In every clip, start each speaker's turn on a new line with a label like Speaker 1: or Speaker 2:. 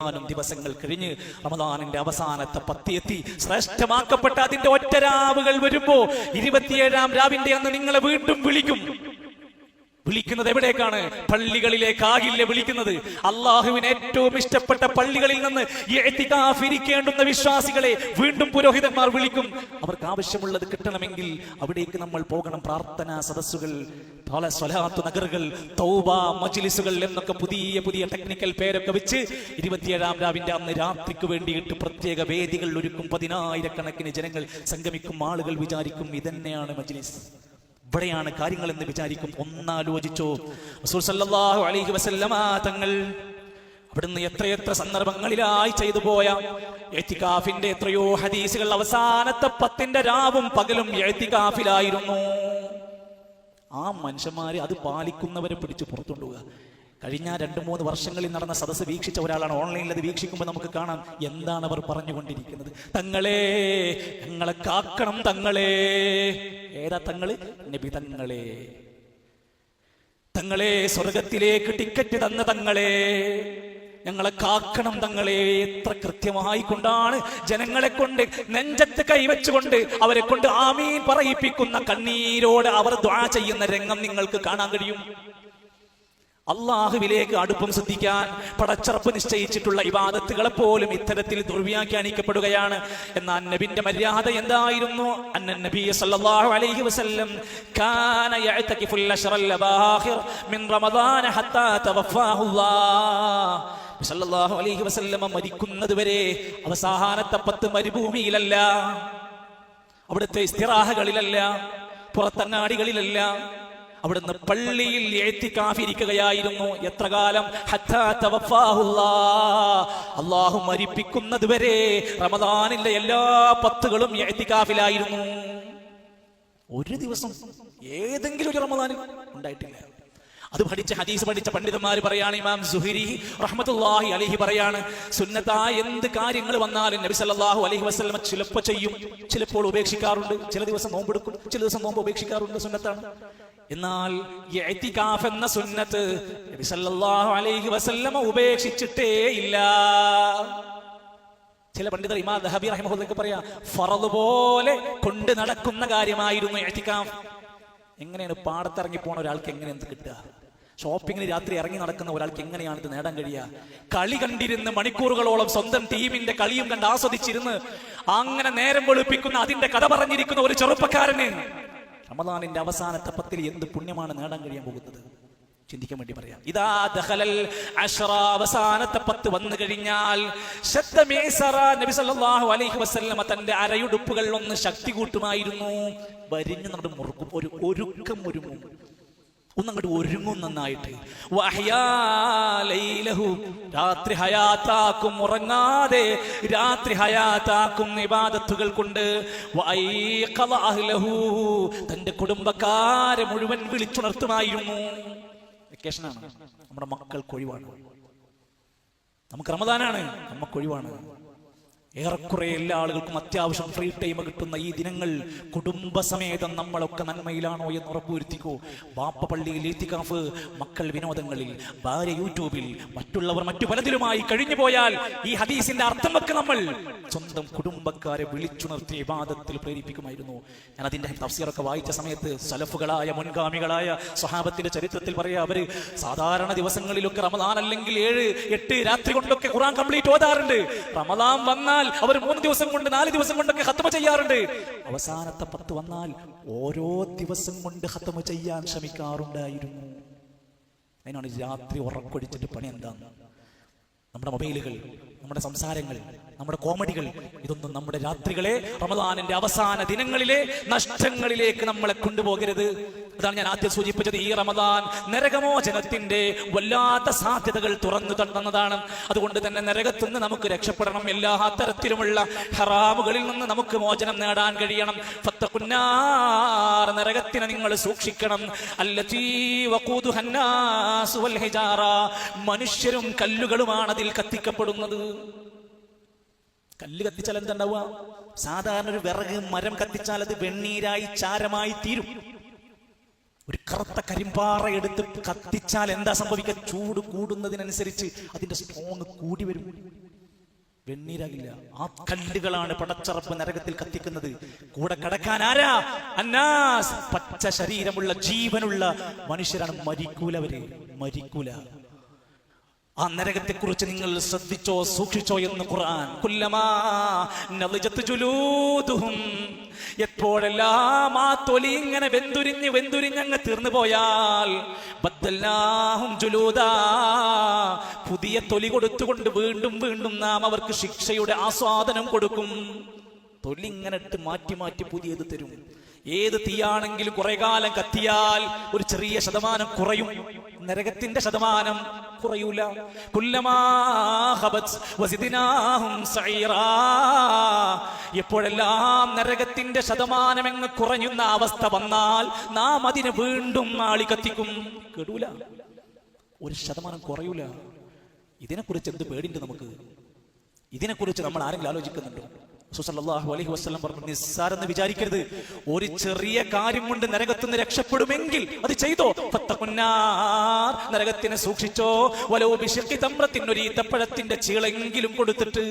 Speaker 1: ദിവസങ്ങൾ കഴിഞ്ഞ് റമദാനിന്റെ അവസാനത്തെ പത്തിയെത്തി ശ്രേഷ്ഠമാക്കപ്പെട്ട അതിന്റെ ഒറ്റ രാവുകൾ വരുമ്പോ 27-ാം രാവിന്റെ അന്ന് നിങ്ങളെ വീണ്ടും വിളിക്കുന്നത് എവിടേക്കാണ്? പള്ളികളിലേക്കാകില്ല വിളിക്കുന്നത്. അള്ളാഹുവിന് ഏറ്റവും ഇഷ്ടപ്പെട്ട പള്ളികളിൽ നിന്ന് ഇഅ്തികാഫ് ഇരിക്കേണ്ടുന്ന വിശ്വാസികളെ വീണ്ടും പുരോഹിതന്മാർ വിളിക്കും. അവർക്ക് ആവശ്യമുള്ളത് കിട്ടണമെങ്കിൽ അവിടേക്ക് നമ്മൾ പോകണം. പ്രാർത്ഥനാ സദസ്സുകൾ, സ്വലാത്ത് നഗറുകൾ, തൗബ മജ്ലിസുകൾ എന്നൊക്കെ പുതിയ ടെക്നിക്കൽ പേരൊക്കെ വെച്ച് 27-ാം രാവിന്റെ അന്ന് രാത്രിക്ക് വേണ്ടിയിട്ട് പ്രത്യേക വേദികൾ ഒരുക്കും. 10,000-കണക്കിന് ജനങ്ങൾ സംഗമിക്കും. ആളുകൾ വിചാരിക്കും ഇതന്നെയാണ് മജ്ലിസ്, ഇവിടെയാണ് കാര്യങ്ങൾ എന്ന് വിചാരിക്കും. ഒന്നാലോചിച്ചോ, റസൂൽ സല്ലല്ലാഹു അലൈഹി വസല്ലമ തങ്ങൾ അവിടുന്ന് എത്രയെത്ര സന്ദർഭങ്ങളിലായി ചെയ്തു പോയ ഇഅ്തികാഫിന്റെ എത്രയോ ഹദീസുകൾ അവസാനത്തെ 10ന്റെ രാവും പകലും ഇഅ്തികാഫിലായിരുന്നു. ആ മനുഷ്യന്മാര് അത് പാലിക്കുന്നവരെ പിടിച്ച് പുറത്തുകൊണ്ടുപോവുക. കഴിഞ്ഞ 2-3 വർഷങ്ങളിൽ നടന്ന സദസ്സ് വീക്ഷിച്ച ഒരാളാണ്. ഓൺലൈനിൽ അത് വീക്ഷിക്കുമ്പോൾ നമുക്ക് കാണാം എന്താണ് അവർ പറഞ്ഞുകൊണ്ടിരിക്കുന്നത്. തങ്ങളെ, ഞങ്ങളെ കാക്കണം തങ്ങളെ. ഏതാ തങ്ങള്? നബി തങ്ങളെ. തങ്ങളെ, സ്വർഗത്തിലേക്ക് ടിക്കറ്റ് തന്ന തങ്ങളെ, ഞങ്ങളെ കാക്കണം തങ്ങളെ. എത്ര കൃത്യമായി കൊണ്ടാണ് ജനങ്ങളെ കൊണ്ട് നെഞ്ചത്ത് കൈവച്ചുകൊണ്ട് അവരെ കൊണ്ട് ആമീൻ പറയിപ്പിക്കുന്ന കണ്ണീരോട് അവർ ദുആ ചെയ്യുന്ന രംഗം നിങ്ങൾക്ക് കാണാൻ കഴിയും. അള്ളാഹുവിലേക്ക് അടുപ്പം ശ്രദ്ധിക്കാൻ പടച്ചറപ്പ് നിശ്ചയിച്ചിട്ടുള്ള ഇബാദത്തുകളെ പോലും ഇത്തരത്തിൽ ദുർവ്യാഖ്യാനിക്കപ്പെടുകയാണ്. എന്നാൽ നബിന്റെ മര്യാദ എന്തായിരുന്നു? അന്നൻ നബി സല്ലല്ലാഹു അലൈഹി വസല്ലം കാന യഅ്തകിഫുൽ അശ്റൽ അവാഖിർ മിൻ റമദാൻ ഹത്താ തവഫാഹു അല്ലാഹ്. സല്ലല്ലാഹു അലൈഹി വസല്ലം മരിക്കുന്നത് വരെ അവസാനത്തെ 10 മരുഭൂമിയിലല്ല, അവിടുത്തെ ഇസ്തിറാഹകളിലല്ല, പുറത്തങ്ങാടികളിലല്ല, അവിടുന്ന് പള്ളിയിൽ ഇഅ്തികാഫ് ഇരിക്കുകയായിരുന്നു. എത്ര കാലം? ഹത്താ തവഫാഹു അല്ലാഹ്. അല്ലാഹു മരിപ്പിക്കുന്നത് വരെ റമദാനിലെ എല്ലാ 10കളും ഇഅ്തികാഫിലായിരുന്നു. ഒരു ദിവസം ഏതെങ്കിലും ഒരു റമദാനിൽ ഉണ്ടായിട്ടില്ല. അത് ഹദീസ് പഠിച്ച പണ്ഡിതന്മാർ പറയാണ്, ഇമാം സുഹരി റഹ്മത്തുള്ളാഹി അലൈഹി പറയാണ്, സുന്നത്തായ എന്ത് കാര്യങ്ങൾ വന്നാലും നബി സല്ലല്ലാഹു അലൈഹി വസല്ലം ചിലപ്പോൾ ചെയ്യും, ചിലപ്പോൾ ഉപേക്ഷിക്കാറുണ്ട്. ചില ദിവസം നോമ്പെടുക്കും, ചില ദിവസം നോമ്പ് ഉപേക്ഷിക്കാറുണ്ട്. സുന്നത്താണ്. എന്നാൽ ഇഅ്തികാഫ് എന്ന സുന്നത്ത് നബി സല്ലല്ലാഹു അലൈഹി വസല്ലം ഉപേക്ഷിച്ചിട്ടേ ഇല്ല. ചില പണ്ഡിതർ, ഇമാം ദഹബി റഹിമഹുല്ലാഹി പറയാ, ഫറദ് പോലെ കൊണ്ട് നടക്കുന്ന കാര്യമായിരുന്നു ഇഅ്തികാഫ്. എങ്ങനെയാണ് പാടത്തിറങ്ങി പോണ ഒരാൾക്ക് എങ്ങനെ എന്ത് കിട്ടുക? ഷോപ്പിങ്ങിന് രാത്രി ഇറങ്ങി നടക്കുന്ന ഒരാൾക്ക് എങ്ങനെയാണ് ഇത് നേടാൻ കഴിയുക? കളി കണ്ടിരുന്ന് മണിക്കൂറുകളോളം സ്വന്തം ടീമിന്റെ കളിയും കണ്ട് ആസ്വദിച്ചിരുന്ന് അങ്ങനെ നേരം വെളുപ്പിക്കുന്ന അതിന്റെ കഥ പറഞ്ഞിരിക്കുന്ന ഒരു ചെറുപ്പക്കാരന് റമദാനിന്റെ അവസാനത്തെ 10ൽ എന്ത് പുണ്യമാണ് നേടാൻ കഴിയാൻ പോകുന്നത്? ചിന്തിക്കാൻ വേണ്ടി പറയാം. ഇതാ ദഖലൽ അശ്റ, അവസാനത്തെ 10 വന്നു കഴിഞ്ഞാൽ നബി സല്ലല്ലാഹു അലൈഹി വസല്ലം തന്റെ അരയുടുപ്പുകൾ ഒന്ന് ശക്തി കൂട്ടുമായിരുന്നു. വരിഞ്ഞു നടു മുറുക്കും, ഒരു ഒരുക്കം ഒരുങ്ങും, ഒന്നങ്ങോട്ട് ഒരുങ്ങും നന്നായിട്ട്. രാത്രി ഹയാത്താക്കും, ഉറങ്ങാതെ രാത്രി ഹയാത്താക്കും ഇബാദത്തുകൾ കൊണ്ട്. തന്റെ കുടുംബക്കാരെ മുഴുവൻ വിളിച്ചുണർത്തുമായിരുന്നു. വെക്കേഷനാണ്, നമ്മുടെ മക്കൾക്ക് ഒഴിവാണ്, നമുക്ക് റമദാനാണ്, നമുക്ക് ഒഴിവാണ്. ഏറെക്കുറെ എല്ലാ ആളുകൾക്കും അത്യാവശ്യം ഫ്രീ ടൈം കിട്ടുന്ന ഈ ദിനങ്ങൾ കുടുംബസമേതം നമ്മളൊക്കെ നന്മയിലാണോ എന്ന് ഉറപ്പുവരുത്തിക്കോ. ബാപ്പ പള്ളിയിൽ ഇഅ്തികാഫ്, മക്കൾ വിനോദങ്ങളിൽ, ഭാര്യ യൂട്യൂബിൽ, മറ്റുള്ളവർ മറ്റു പലതിലുമായി കഴിഞ്ഞു പോയാൽ ഈ ഹദീസിന്റെ അർത്ഥം വെക്ക് നമ്മൾ സ്വന്തം കുടുംബക്കാരെ വിളിച്ചുണർത്തി ഇബാദത്തിൽ പ്രേരിപ്പിക്കുമായിരുന്നു. ഞാൻ അതിന്റെ തഫ്സീറൊക്കെ വായിച്ച സമയത്ത് സലഫുകളായ മുൻഗാമികളായ സ്വഹാബത്തിന്റെ ചരിത്രത്തിൽ പറയാ, അവര് സാധാരണ ദിവസങ്ങളിലൊക്കെ റമദാൻ അല്ലെങ്കിൽ 7-8 രാത്രി കൊണ്ടൊക്കെ ഖുർആൻ കംപ്ലീറ്റ് ഓതാറുണ്ട്. റമദാൻ വന്നാൽ അവർ 3 ദിവസം കൊണ്ട് 4 ദിവസം കൊണ്ടൊക്കെ ഖത്മ ചെയ്യാറുണ്ട്. അവസാനത്തെ 10 വന്നാൽ ഓരോ ദിവസം കൊണ്ട് ഖത്മ ചെയ്യാൻ ശ്രമിക്കാറുണ്ടായിരുന്നു. അതിനാണ് രാത്രി ഉറക്കൊഴിച്ചിട്ട് പണി എന്താണ്? നമ്മുടെ മൊബൈലുകൾ, നമ്മുടെ സംസാരങ്ങൾ, നമ്മുടെ കോമഡികൾ, ഇതൊന്നും നമ്മുടെ രാത്രികളെ റമദാനിന്റെ അവസാന ദിനങ്ങളിലെ നഷ്ടങ്ങളിലേക്ക് നമ്മളെ കൊണ്ടുപോകരുത്. അതാണ് ഞാൻ ആദ്യം സൂചിപ്പിച്ചത്. ഈ റമദാൻ നരകമോചനത്തിന്റെ വല്ലാത്ത സാധ്യതകൾ തുറന്നു തന്നതാണ്. അതുകൊണ്ട് തന്നെ നരകത്തിൽ നിന്ന് നമുക്ക് രക്ഷപ്പെടണം. എല്ലാ തരത്തിലുമുള്ള ഹറാമുകളിൽ നിന്ന് നമുക്ക് മോചനം നേടാൻ കഴിയണം. ഫത്തഖുന്നാർ, നരകത്തിനെ നിങ്ങൾ സൂക്ഷിക്കണം. അല്ലതീ വഖൂദുഹന്നാസ് വൽ ഹിജാറ, മനുഷ്യരും കല്ലുകളുമാണ് അതിൽ കത്തിക്കപ്പെടുന്നത്. കല്ല് കത്തിച്ചാൽ എന്താണ്ടാവുക? സാധാരണ ഒരു വിറക് മരം കത്തിച്ചാൽ അത് വെണ്ണീരായി ചാരമായി തീരും. ഒരു കറുത്ത കരിമ്പാറ എടുത്ത് കത്തിച്ചാൽ എന്താ സംഭവിക്കുക? ചൂട് കൂടുന്നതിനനുസരിച്ച് അതിന്റെ സ്ട്രോങ് കൂടി വരും, വെണ്ണീരാകില്ല. ആ കല്ലുകളാണ് പടച്ചറപ്പ് നരകത്തിൽ കത്തിക്കുന്നത്. കൂടെ കടക്കാൻ ആരാ? അന്നാസ്, പച്ച ശരീരമുള്ള ജീവനുള്ള മനുഷ്യരാണ്. മരിക്കൂല, അവര് മരിക്കൂല. ആ നരകത്തെ കുറിച്ച് നിങ്ങൾ ശ്രദ്ധിച്ചോ, സൂക്ഷിച്ചോ എന്ന് ഖുർആൻ. കുല്ലമാ നളിജത് ജുലൂദുഹും, എപ്പോഴെല്ലാം ആ തൊലി ഇങ്ങനെ വെന്തുരിഞ്ഞങ്ങ് തീർന്നു പോയാൽ, ബദ്ദൽനാഹും ജുലൂദാ, പുതിയ തൊലി കൊടുത്തുകൊണ്ട് വീണ്ടും വീണ്ടും നാം അവർക്ക് ശിക്ഷയുടെ ആസ്വാദനം കൊടുക്കും. തൊലി ഇങ്ങനെ ഇട്ട് മാറ്റി മാറ്റി പുതിയത് തരും. ഏത് തീയാണെങ്കിലും കുറെ കാലം കത്തിയാൽ ഒരു ചെറിയ ശതമാനം കുറയും, നരകത്തിന്റെ ശതമാനം കുറയൂല. കുല്ലമാ ഖബത് വസിദ്നാഹും സഈറാ, എപ്പോഴെല്ലാം നരകത്തിന്റെ ശതമാനം എങ്ങ് കുറയുന്ന അവസ്ഥ വന്നാൽ നാം അതിനെ വീണ്ടും ആളി കത്തിക്കും. കേടൂല, ഒരു ശതമാനം കുറയൂല. ഇതിനെക്കുറിച്ച് എന്ത് പേടിണ്ട് നമുക്ക്? ഇതിനെക്കുറിച്ച് നമ്മൾ ആരെങ്കിലും ആലോചിക്കുന്നുണ്ടോ? സല്ലല്ലാഹു അലൈഹി വസല്ലം പറഞ്ഞു, നിസ്സാരെന്ന് വിചാരിക്കരുത്. ഒരു ചെറിയ കാര്യം കൊണ്ട് നരകത്തുനിന്ന് രക്ഷപ്പെടുമെങ്കിൽ അത് ചെയ്തോ. ഫത്തഖുന്നാർ, നരകത്തിനെ സൂക്ഷിച്ചോ. വലോ ബിശഖി തംറത്തിൻ, ഒരു ഈത്തപ്പഴത്തിന്റെ ചീളെങ്കിലും കൊടുത്തിട്ട്,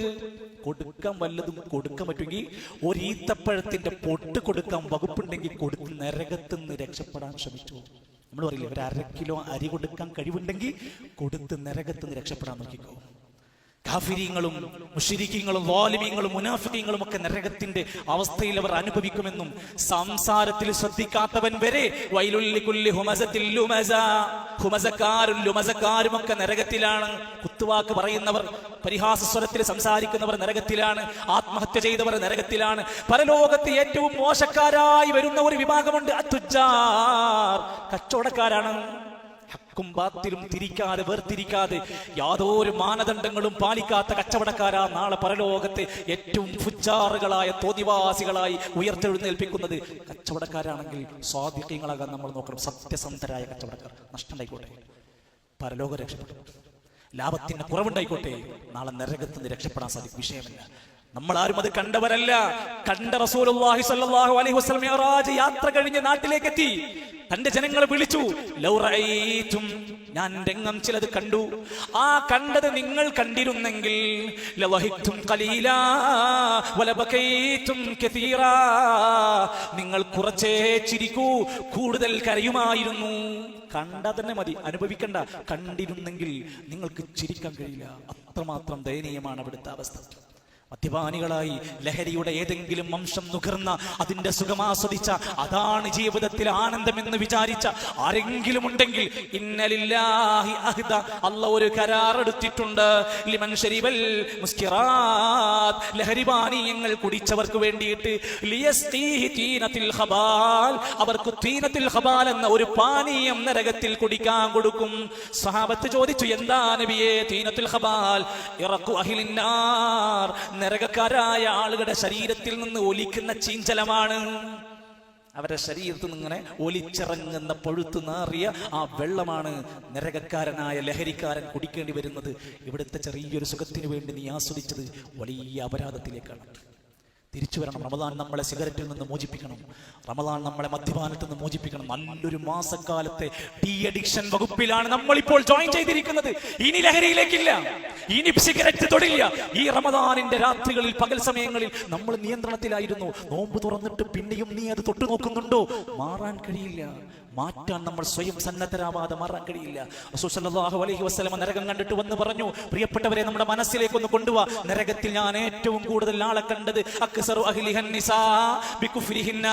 Speaker 1: കൊടുക്കാൻ വല്ലതും കൊടുക്കാൻ പറ്റുമെങ്കിൽ ഒരു ഈത്തപ്പഴത്തിന്റെ പൊട്ട് കൊടുക്കാൻ വകുപ്പുണ്ടെങ്കിൽ കൊടുത്ത് നരകത്തുനിന്ന് രക്ഷപ്പെടാൻ ശ്രമിച്ചു. നമ്മൾ പറയില്ലേ, ഒരു 1/2 കിലോ അരി കൊടുക്കാൻ കഴിവുണ്ടെങ്കിൽ കൊടുത്ത് നരകത്തുനിന്ന് രക്ഷപ്പെടാൻ നോക്കിക്കോ. കാഫിരീങ്ങളും മുശ്രിക്കീങ്ങളും വാലിമീങ്ങളും മുനാഫിക്കീങ്ങളും ഒക്കെ നരകത്തിന്റെ അവസ്ഥയിൽ അവർ അനുഭവിക്കുമെന്നും, സംസാരത്തിൽ ശ്രദ്ധിക്കാത്തവൻ വരെ വൈലുൽ ലികുല്ലി ഹുമസത്തിൽ ലുമസ, ഹുമസക്കാരും ലുമസക്കാരും ഒക്കെ നരകത്തിലാണ്. കുത്തുവാക്ക് പറയുന്നവർ, പരിഹാസസ്വരത്തിൽ സംസാരിക്കുന്നവർ നരകത്തിലാണ്. ആത്മഹത്യ ചെയ്തവർ നരകത്തിലാണ്. പരലോകത്ത് ഏറ്റവും മോശക്കാരായി വരുന്ന ഒരു വിഭാഗമുണ്ട്, അത്തുജാർ, കച്ചവടക്കാരാണ്. ഹക്കും ബാത്തിലും തിരിക്കാതെ, വേർതിരിക്കാതെ, യാതൊരു മാനദണ്ഡങ്ങളും പാലിക്കാത്ത കച്ചവടക്കാരാ നാളെ പരലോകത്തെ ഏറ്റവും ഫുജാറുകളായ തോന്നിവാസികളായി ഉയർത്തെഴുന്നേൽപ്പിക്കുന്നത്. കച്ചവടക്കാരാണെങ്കിൽ സ്വാദിഖ്യങ്ങളാകാൻ നമ്മൾ നോക്കണം. സത്യസന്ധരായ കച്ചവടക്കാർ. നഷ്ടമുണ്ടായിക്കോട്ടെ, പരലോകം രക്ഷപ്പെടും. ലാഭത്തിന് കുറവുണ്ടായിക്കോട്ടെ, നാളെ നരകത്തിന് രക്ഷപ്പെടാൻ സാധിക്കും. വിഷയമല്ല. നമ്മൾ ആരും അത് കണ്ടവരല്ല. കണ്ട റസൂലുള്ളാഹി സ്വല്ലല്ലാഹു അലൈഹി വസല്ലം മിഅ്റാജ് യാത്ര കഴിഞ്ഞ് നാട്ടിലേക്ക് എത്തി. തന്റെ ജനങ്ങളെ വിളിച്ചു, ലൗ റഅയ്തും, ഞാൻ രംഗം ചിലത് കണ്ടു. ആ കണ്ടത് നിങ്ങൾ കണ്ടിരുന്നെങ്കിൽ ലവഹിത്തും ഖലീലാ വലബകൈതും കസീറാ, നിങ്ങൾ കുറച്ചേ ചിരിക്കൂ, കൂടുതൽ കരയുമായിരുന്നു. കണ്ടതന്നെ മതി, അനുഭവിക്കണ്ട. കണ്ടിരുന്നെങ്കിൽ നിങ്ങൾക്ക് ചിരിക്കാൻ കഴിയില്ല. അത്രമാത്രം ദയനീയമാണ് അവിടുത്തെ അവസ്ഥ. മദ്യപാനികളായി ലഹരിയുടെ ഏതെങ്കിലും അംശം നുകർന്ന, അതിന്റെ സുഖമാസ്വദിച്ച, അതാണ് ജീവിതത്തിൽ ആനന്ദമെന്ന് വിചാരിച്ച ആരെങ്കിലും ഉണ്ടെങ്കിൽ, ഇന്നലില്ലാഹി അഹ്ദ, അല്ലാഹു ഒരു കരാറെടുത്തിട്ടുണ്ട്. ലിമൻ ശരിബൽ മുസ്കിറാത്ത്, ലഹരി പാനീയങ്ങൾ കുടിച്ചവർക്ക് വേണ്ടിയിട്ട്, ലിയസ്തീഹി തീനത്തിൽ ഖബാൽ, അവർക്ക് തീനത്തിൽ ഖബാൽ എന്ന ഒരു പാനീയം നരകത്തിൽ കുടിക്കാൻ കൊടുക്കും. സഹാബത്ത് ചോദിച്ചു, എന്താ നബിയേ തീനത്തുൽ ഖബാൽ? ഇറഖു അഹ്ലിന്നാർ, നരകക്കാരായ ആളുകളുടെ ശരീരത്തിൽ നിന്ന് ഒലിക്കുന്ന ചീഞ്ചലമാണ്. അവരുടെ ശരീരത്തിൽ നിന്ന് ഇങ്ങനെ ഒലിച്ചിറങ്ങുന്ന പഴുത്തു നാറിയ ആ വെള്ളമാണ് നരകക്കാരനായ ലഹരിക്കാരൻ കുടിക്കേണ്ടി വരുന്നത്. ഇവിടുത്തെ ചെറിയൊരു സുഖത്തിന് വേണ്ടി നീ ആസ്വദിച്ചത് വലിയ അപരാധത്തിലേക്കാണ്. തിരിച്ചു വരണം. റമദാൻ നമ്മളെ സിഗരറ്റിൽ നിന്ന് മോചിപ്പിക്കണം. റമദാൻ നമ്മളെ മദ്യപാനത്തിൽ നിന്ന് മോചിപ്പിക്കണം. നല്ലൊരു മാസക്കാലത്തെ ഡി അഡിക്ഷൻ വകുപ്പിലാണ് നമ്മളിപ്പോൾ ജോയിൻ ചെയ്തിരിക്കുന്നത്. ഇനി ലഹരിയിലേക്കില്ല, ഇനി സിഗരറ്റ് തൊടില്ല. ഈ റമദാനിന്റെ രാത്രികളിൽ, പകൽ സമയങ്ങളിൽ നമ്മൾ നിയന്ത്രണത്തിലായിരുന്നു. നോമ്പ് തുറന്നിട്ട് പിന്നെയും നീ അത് തൊട്ടു നോക്കുന്നുണ്ടോ? മാറാൻ കഴിയില്ല. മാറ്റാൻ നമ്മൾ സ്വയം സന്നദ്ധരാവാതെ മാറാൻ കഴിയില്ല. റസൂൽ സല്ലല്ലാഹു അലൈഹി വസല്ലം നരകം കണ്ടിട്ട് വന്ന് പറഞ്ഞു, പ്രിയപ്പെട്ടവരെ, നമ്മുടെ മനസ്സിലേക്ക് ഒന്ന് കൊണ്ടുവാ. നരകത്തിൽ ഞാൻ ഏറ്റവും കൂടുതൽ ആളെ കണ്ടത് അക്സറു അഹ്ലിഹൻ നിസാ ബികുഫ്രിഹിന്ന,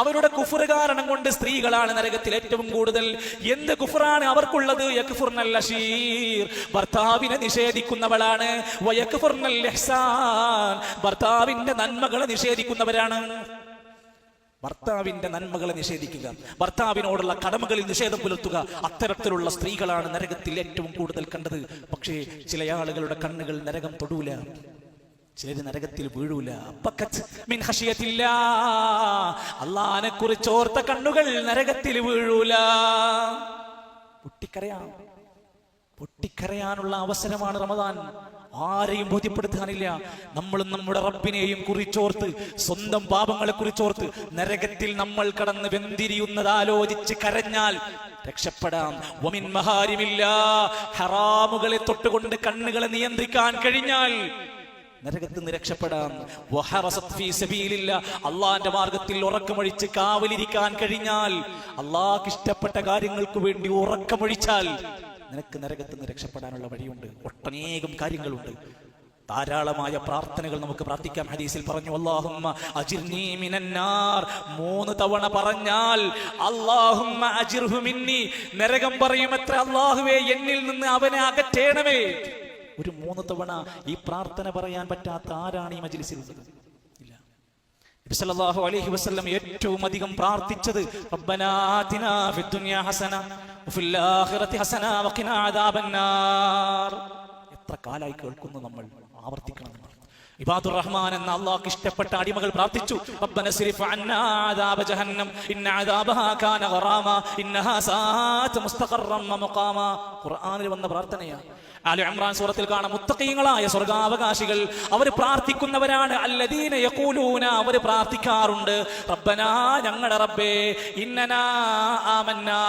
Speaker 1: അവരുടെ കുഫർ കാരണം കൊണ്ട് സ്ത്രീകളാണ് നരകത്തിൽ ഏറ്റവും കൂടുതൽ. എന്ത് കുഫറാണ് അവർക്കുള്ളത്? യക്ഫുർനൽ അശീർ, ഭർത്താവിനെ നിഷേധിക്കുന്നവളാണ്. വയക്ഫുർനൽ ഇഹ്സാൻ, ഭർത്താവിന്റെ നന്മകളെ നിഷേധിക്കുന്നവരാണ്. ഭർത്താവിന്റെ നന്മകളെ നിഷേധിക്കുക, ഭർത്താവിനോടുള്ള കടമകളിൽ നിഷേധം പുലർത്തുക, അത്തരത്തിലുള്ള സ്ത്രീകളാണ് നരകത്തിൽ ഏറ്റവും കൂടുതൽ കണ്ടത്. പക്ഷേ ചില ആളുകളുടെ കണ്ണുകൾ നരകം തൊടൂല, ചിലര് നരകത്തിൽ വീഴൂല. അല്ലാഹനെ കുറിച്ച് ഓർത്ത കണ്ണുകൾ നരകത്തിൽ വീഴൂല. പൊട്ടിക്കരയാനുള്ള അവസരമാണ് റമദാൻ. ആരെയും ബോധ്യപ്പെടുത്താനില്ല. നമ്മളും നമ്മുടെ റബ്ബിനെയും കുറിച്ചോർത്ത്, സ്വന്തം പാപങ്ങളെ കുറിച്ചോർത്ത് നരകത്തിൽ നമ്മൾ കടന്ന് വെന്തിരിയുന്നത് ആലോചിച്ച് കരഞ്ഞാൽ രക്ഷപ്പെടാം. വമിൻ മഹാരിമില്ലാ, ഹറാമുകളെ തൊട്ടുകൊണ്ട് കണ്ണുകളെ നിയന്ത്രിക്കാൻ കഴിഞ്ഞാൽ നരകത്തിൽ നിന്ന് രക്ഷപ്പെടാം. അള്ളാന്റെ മാർഗത്തിൽ ഉറക്കമൊഴിച്ച് കാവലിരിക്കാൻ കഴിഞ്ഞാൽ, അള്ളാഹ്ക്ക് ഇഷ്ടപ്പെട്ട കാര്യങ്ങൾക്ക് വേണ്ടി ഉറക്കമൊഴിച്ചാൽ നിനക്ക് നരകത്തിൽ നിന്ന് രക്ഷപ്പെടാനുള്ള വഴിയുണ്ട്. ഒട്ടനേകം കാര്യങ്ങളുണ്ട്. ധാരാളമായ പ്രാർത്ഥനകൾ നമുക്ക് പ്രാർത്ഥിക്കാം. ഹദീസിൽ പറഞ്ഞു, അല്ലാഹുമ്മ അജിർനി മിനന്നാർ. 3 തവണ പറഞ്ഞാൽ അല്ലാഹുമ്മ അജിർഹു മിന്നി, നരകം പറയുമത്ര, അല്ലാഹുവേ എന്നിൽ നിന്ന് അവനെ അകറ്റേണമേ. ഒരു 3 തവണ ഈ പ്രാർത്ഥന പറയാൻ പറ്റാത്ത ആരാണ് ഈ മജ്ലിസിൽ ഉള്ളത്? ഇല്ല. നബി സല്ലല്ലാഹു അലൈഹി വസല്ലം ഏറ്റവും അധികം പ്രാർത്ഥിച്ചത് റബ്ബനാ ആതിനാ ഫിദ്ദുനിയാ ഹസന വഫിൽ ആഖിറതി ഹസന വഖിനാ അദാബന്നാർ. എത്ര കാലായി കേൾക്കുന്നു നമ്മൾ, ആവർത്തിക്കണം. ഇബാദുർ റഹ്മാൻ എന്ന അല്ലാഹ്ക്ക് ഇഷ്ടപ്പെട്ട അടിമകൾ പ്രാർത്ഥിച്ചു, റബ്ബന സ്രിഫ് അന്നാ അദാബ ജഹന്നം ഇന്ന അദാബഹാ കാന ഗറാമ ഇന്നഹാ സാഅത് മുസ്തഖറൻ വമുഖാമ. ഖുർആനിൽ വന്ന പ്രാർത്ഥനയാണ്. ആലി ഇംറാൻ സൂറത്തിൽ കാണാം, മുത്തഖീങ്ങളായ സ്വർഗാവകാശികൾ അവർ പ്രാർത്ഥിക്കുന്നവരാണ്. അല്ലദീന യഖൂലൂന, അവർ പ്രാർത്ഥിക്കാറുണ്ട്, റബ്ബനാ, ഞങ്ങളുടെ റബ്ബേ, ഇന്നനാ ആമന്നാ,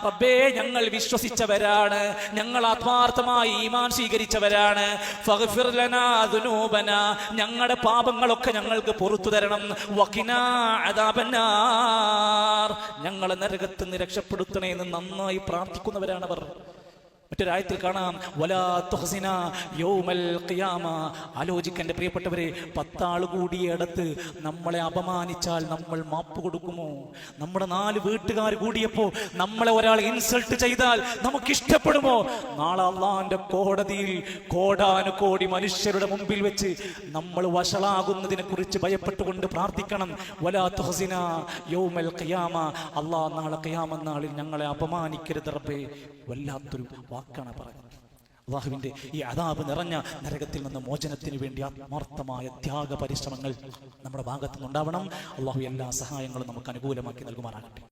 Speaker 1: റബ്ബേ ഞങ്ങൾ വിശ്വസിച്ചവരാണ്, ഞങ്ങൾ ആത്മാർത്ഥമായി ഈമാൻ സ്വീകരിച്ചവരാണ്, ഫഗ്ഫിർ ലനാ ദുനൂബനാ, ഞങ്ങളുടെ പാപങ്ങളൊക്കെ ഞങ്ങൾക്ക് പുറത്തു തരണം, വഖിനാ അദാബന്നാർ, ഞങ്ങളെ നരകത്തിൽ നിന്ന് രക്ഷപ്പെടുത്തണേ എന്ന് നന്നായി പ്രാർത്ഥിക്കുന്നവരാണവർ. മറ്റൊരായത്തിൽ കാണാം, വലാ തുഹ്സിന യൗമൽ ഖിയാമ. ആലോചിക്കന്റെ പ്രിയപ്പെട്ടവരെ, 10 ആൾ കൂടിയടത്ത് നമ്മളെ അപമാനിച്ചാൽ നമ്മൾ മാപ്പ് കൊടുക്കുമോ? നമ്മുടെ 4 വീട്ടുകാർ കൂടിയപ്പോ നമ്മളെ ഒരാൾ ഇൻസൾട്ട് ചെയ്താൽ നമുക്ക് ഇഷ്ടപ്പെടുമോ? നാളെ അള്ളാന്റെ കോടതിയിൽ കോടാനുകോടി മനുഷ്യരുടെ മുമ്പിൽ വെച്ച് നമ്മൾ വഷളാകുന്നതിനെ കുറിച്ച് ഭയപ്പെട്ടുകൊണ്ട് പ്രാർത്ഥിക്കണം. വലാ തുഹ്സിന യൗമൽ ഖിയാമ, അള്ളാഹ് നാളെ ഖിയാമത്ത് നാളിൽ ഞങ്ങളെ അപമാനിക്കരുത് റബ്ബേ. വല്ലാത്തൊരു വാക്കാണ് പറഞ്ഞത്. അല്ലാഹുവിന്റെ ഈ അദാബ് നിറഞ്ഞ നരകത്തിൽ നിന്ന് മോചനത്തിന് വേണ്ടി ആത്മാർത്ഥമായ ത്യാഗ പരിശ്രമങ്ങൾ നമ്മുടെ ഭാഗത്തുനിന്നുണ്ടാവണം. അല്ലാഹു എല്ലാ സഹായങ്ങളും നമുക്ക് അനുകൂലമാക്കി നൽകുമാറാകട്ടെ.